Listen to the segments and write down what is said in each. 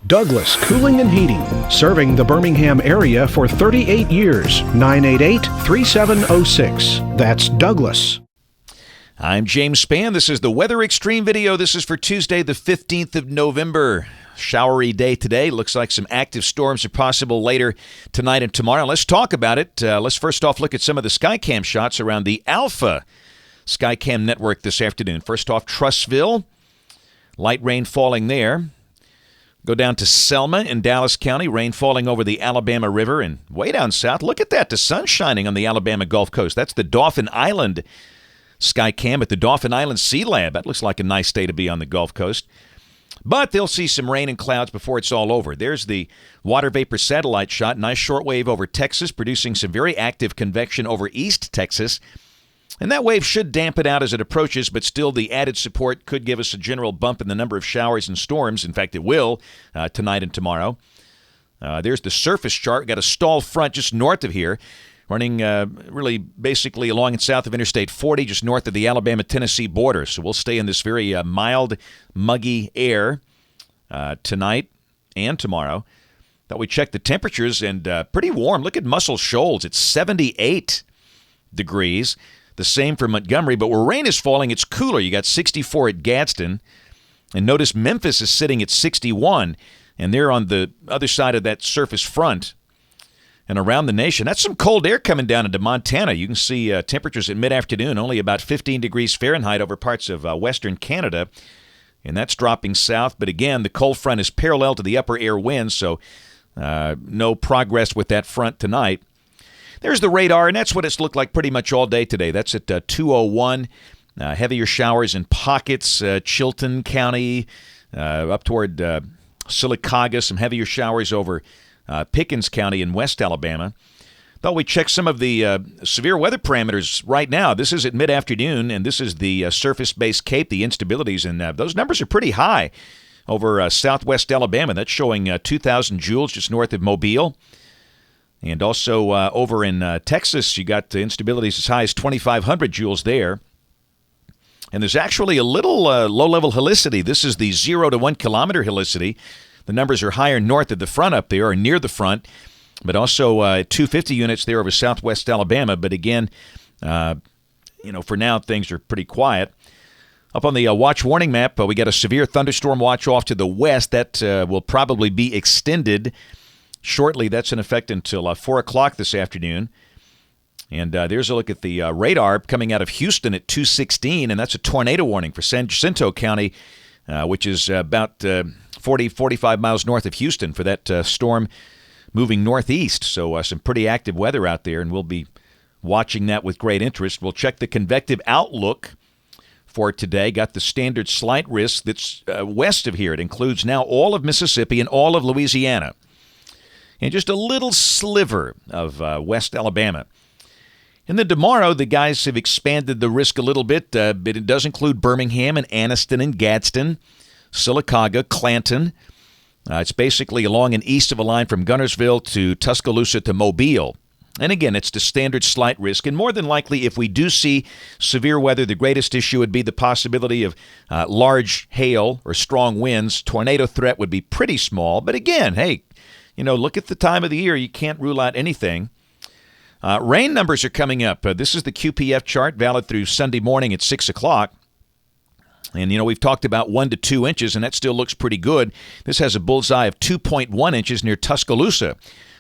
Douglas Cooling and Heating, serving the Birmingham area for 38 years. 988-3706. That's Douglas. I'm James Spann. This is the Weather Xtreme video. This is for Tuesday, the 15th of November. Showery day today. Looks like some active storms are possible later tonight and tomorrow. Let's talk about it. Let's first off look at some of the Skycam shots around the Alpha Skycam network this afternoon. First off, Trussville. Light rain falling there. Go down to Selma in Dallas County. Rain falling over the Alabama River. And way down south, look at that. The sun shining on the Alabama Gulf Coast. That's the Dauphin Island Skycam at the Dauphin Island Sea Lab. That looks like a nice day to be on the Gulf Coast. But they'll see some rain and clouds before it's all over. There's the water vapor satellite shot. Nice shortwave over Texas, producing some very active convection over East Texas. And that wave should dampen out as it approaches, but still the added support could give us a general bump in the number of showers and storms. In fact, it will tonight and tomorrow. There's the surface chart. We've got a stall front just north of here, running really basically along and south of Interstate 40, just north of the Alabama-Tennessee border. So we'll stay in this very mild, muggy air tonight and tomorrow. Thought we checked the temperatures, and pretty warm. Look at Muscle Shoals. It's 78 degrees. The same for Montgomery, but where rain is falling, it's cooler. You got 64 at Gadsden. And notice Memphis is sitting at 61, and they're on the other side of that surface front. And around the nation, that's some cold air coming down into Montana. You can see temperatures at mid-afternoon, only about 15 degrees Fahrenheit over parts of western Canada. And that's dropping south. But again, the cold front is parallel to the upper air winds, so no progress with that front tonight. There's the radar, and that's what it's looked like pretty much all day today. That's at 2:01. Heavier showers in pockets, Chilton County, up toward Sylacauga, some heavier showers over Pickens County in West Alabama. Thought we'd check some of the severe weather parameters right now. This is at mid-afternoon, and this is the surface-based Cape, the instabilities, and those numbers are pretty high over southwest Alabama. That's showing 2,000 joules just north of Mobile. And also over in Texas, you got instabilities as high as 2,500 joules there. And there's actually a little low-level helicity. This is the 0 to 1 kilometer helicity. The numbers are higher north of the front up there, or near the front, but also 250 units there over southwest Alabama. But again, for now, things are pretty quiet. Up on the watch warning map, we got a severe thunderstorm watch off to the west. That will probably be extended shortly. That's in effect until 4 o'clock this afternoon. And there's a look at the radar coming out of Houston at 2:16, and that's a tornado warning for San Jacinto County, which is about 45 miles north of Houston for that storm moving northeast. So some pretty active weather out there, and we'll be watching that with great interest. We'll check the convective outlook for today. Got the standard slight risk that's west of here. It includes now all of Mississippi and all of Louisiana, and just a little sliver of West Alabama. And then tomorrow, the guys have expanded the risk a little bit, but it does include Birmingham and Anniston and Gadsden, Sylacauga, Clanton. It's basically along and east of a line from Guntersville to Tuscaloosa to Mobile. And again, it's the standard slight risk. And more than likely, if we do see severe weather, the greatest issue would be the possibility of large hail or strong winds. Tornado threat would be pretty small. But again, hey, look at the time of the year. You can't rule out anything. Rain numbers are coming up. This is the QPF chart, valid through Sunday morning at 6 o'clock. And, we've talked about 1 to 2 inches, and that still looks pretty good. This has a bullseye of 2.1 inches near Tuscaloosa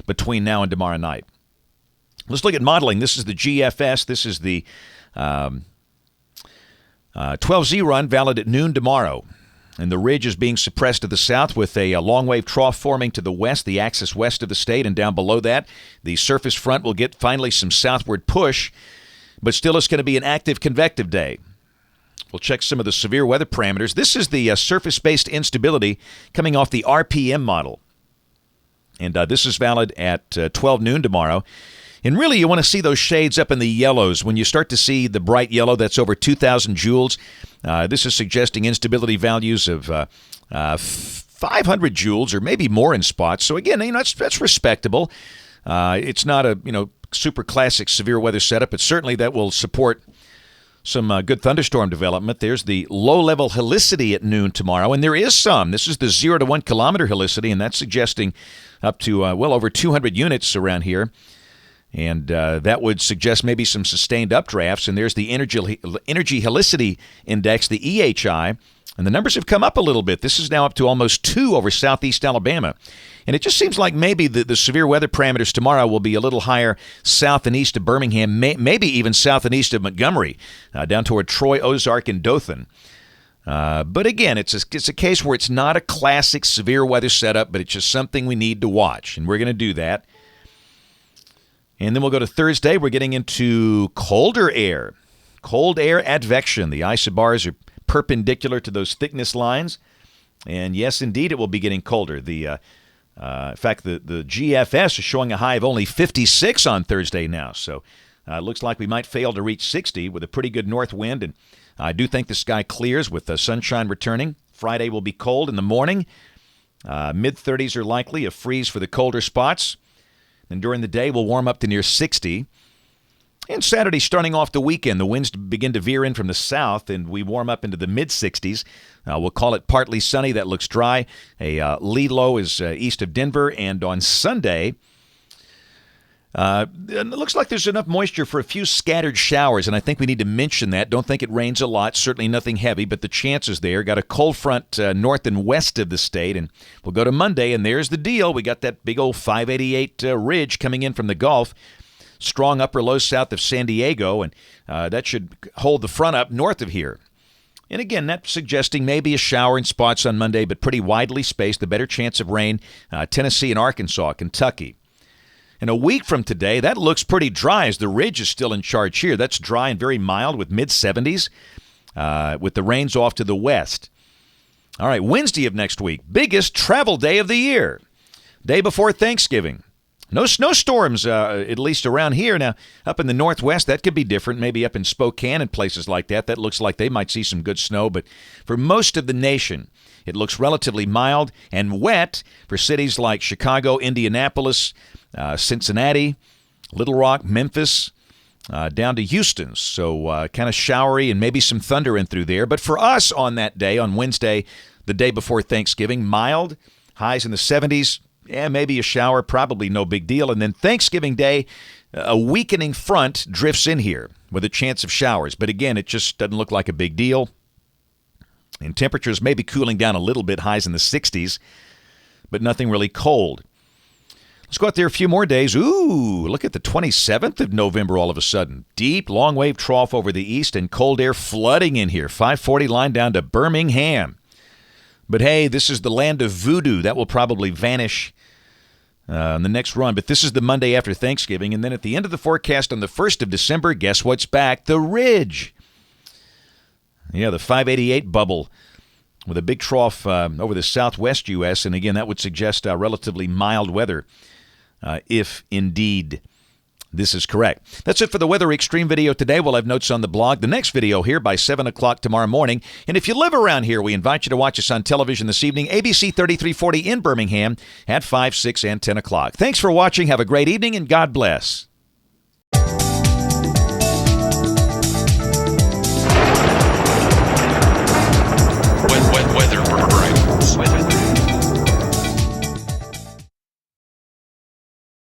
between now and tomorrow night. Let's look at modeling. This is the GFS. This is the 12Z run, valid at noon tomorrow. And the ridge is being suppressed to the south with a long-wave trough forming to the west, the axis west of the state, and down below that, the surface front will get finally some southward push, but still it's going to be an active convective day. We'll check some of the severe weather parameters. This is the surface-based instability coming off the RPM model. And this is valid at 12 noon tomorrow. And really, you want to see those shades up in the yellows. When you start to see the bright yellow, that's over 2,000 joules. This is suggesting instability values of 500 joules or maybe more in spots. So again, that's respectable. It's not a super classic severe weather setup, but certainly that will support some good thunderstorm development. There's the low-level helicity at noon tomorrow, and there is some. This is the 0 to 1 kilometer helicity, and that's suggesting up to well over 200 units around here. And that would suggest maybe some sustained updrafts. And there's the Energy Helicity Index, the EHI. And the numbers have come up a little bit. This is now up to almost 2 over southeast Alabama. And it just seems like maybe the severe weather parameters tomorrow will be a little higher south and east of Birmingham, maybe even south and east of Montgomery, down toward Troy, Ozark, and Dothan. But again, it's a case where it's not a classic severe weather setup, but it's just something we need to watch. And we're going to do that. And then we'll go to Thursday. We're getting into colder air. Cold air advection. The isobars are perpendicular to those thickness lines. And yes, indeed, it will be getting colder. In fact, the GFS is showing a high of only 56 on Thursday now. So it looks like we might fail to reach 60 with a pretty good north wind. And I do think the sky clears with the sunshine returning. Friday will be cold in the morning. Mid-30s are likely, a freeze for the colder spots. And during the day, we'll warm up to near 60. And Saturday, starting off the weekend, the winds begin to veer in from the south, and we warm up into the mid-60s. We'll call it partly sunny. That looks dry. A lead low is east of Denver. And on Sunday, it looks like there's enough moisture for a few scattered showers, and I think we need to mention that. Don't think it rains a lot. Certainly nothing heavy, but the chances there. Got a cold front north and west of the state, and we'll go to Monday, and there's the deal. We got that big old 588 ridge coming in from the Gulf. Strong upper low south of San Diego, and that should hold the front up north of here. And again, that's suggesting maybe a shower in spots on Monday, but pretty widely spaced. The better chance of rain, Tennessee and Arkansas, Kentucky. And a week from today, that looks pretty dry as the ridge is still in charge here. That's dry and very mild with mid-70s, with the rains off to the west. All right, Wednesday of next week, biggest travel day of the year, day before Thanksgiving. No snowstorms, at least around here. Now, up in the northwest, that could be different. Maybe up in Spokane and places like that. That looks like they might see some good snow. But for most of the nation, it looks relatively mild and wet for cities like Chicago, Indianapolis, Cincinnati, Little Rock, Memphis, down to Houston. So kind of showery and maybe some thunder in through there. But for us on that day, on Wednesday, the day before Thanksgiving, mild, highs in the 70s. Yeah, maybe a shower, probably no big deal. And then Thanksgiving Day, a weakening front drifts in here with a chance of showers. But again, it just doesn't look like a big deal. And temperatures may be cooling down a little bit, highs in the 60s, but nothing really cold. Let's go out there a few more days. Ooh, look at the 27th of November all of a sudden. Deep, long wave trough over the east and cold air flooding in here. 540 line down to Birmingham. But hey, this is the land of voodoo. That will probably vanish on the next run. But this is the Monday after Thanksgiving. And then at the end of the forecast on the 1st of December, guess what's back? The ridge. Yeah, the 588 bubble with a big trough over the southwest U.S. And again, that would suggest relatively mild weather, if indeed this is correct. That's it for the Weather Xtreme video today. We'll have notes on the blog. The next video here by 7 o'clock tomorrow morning. And if you live around here, we invite you to watch us on television this evening, ABC 3340 in Birmingham at 5, 6, and 10 o'clock. Thanks for watching. Have a great evening, and God bless.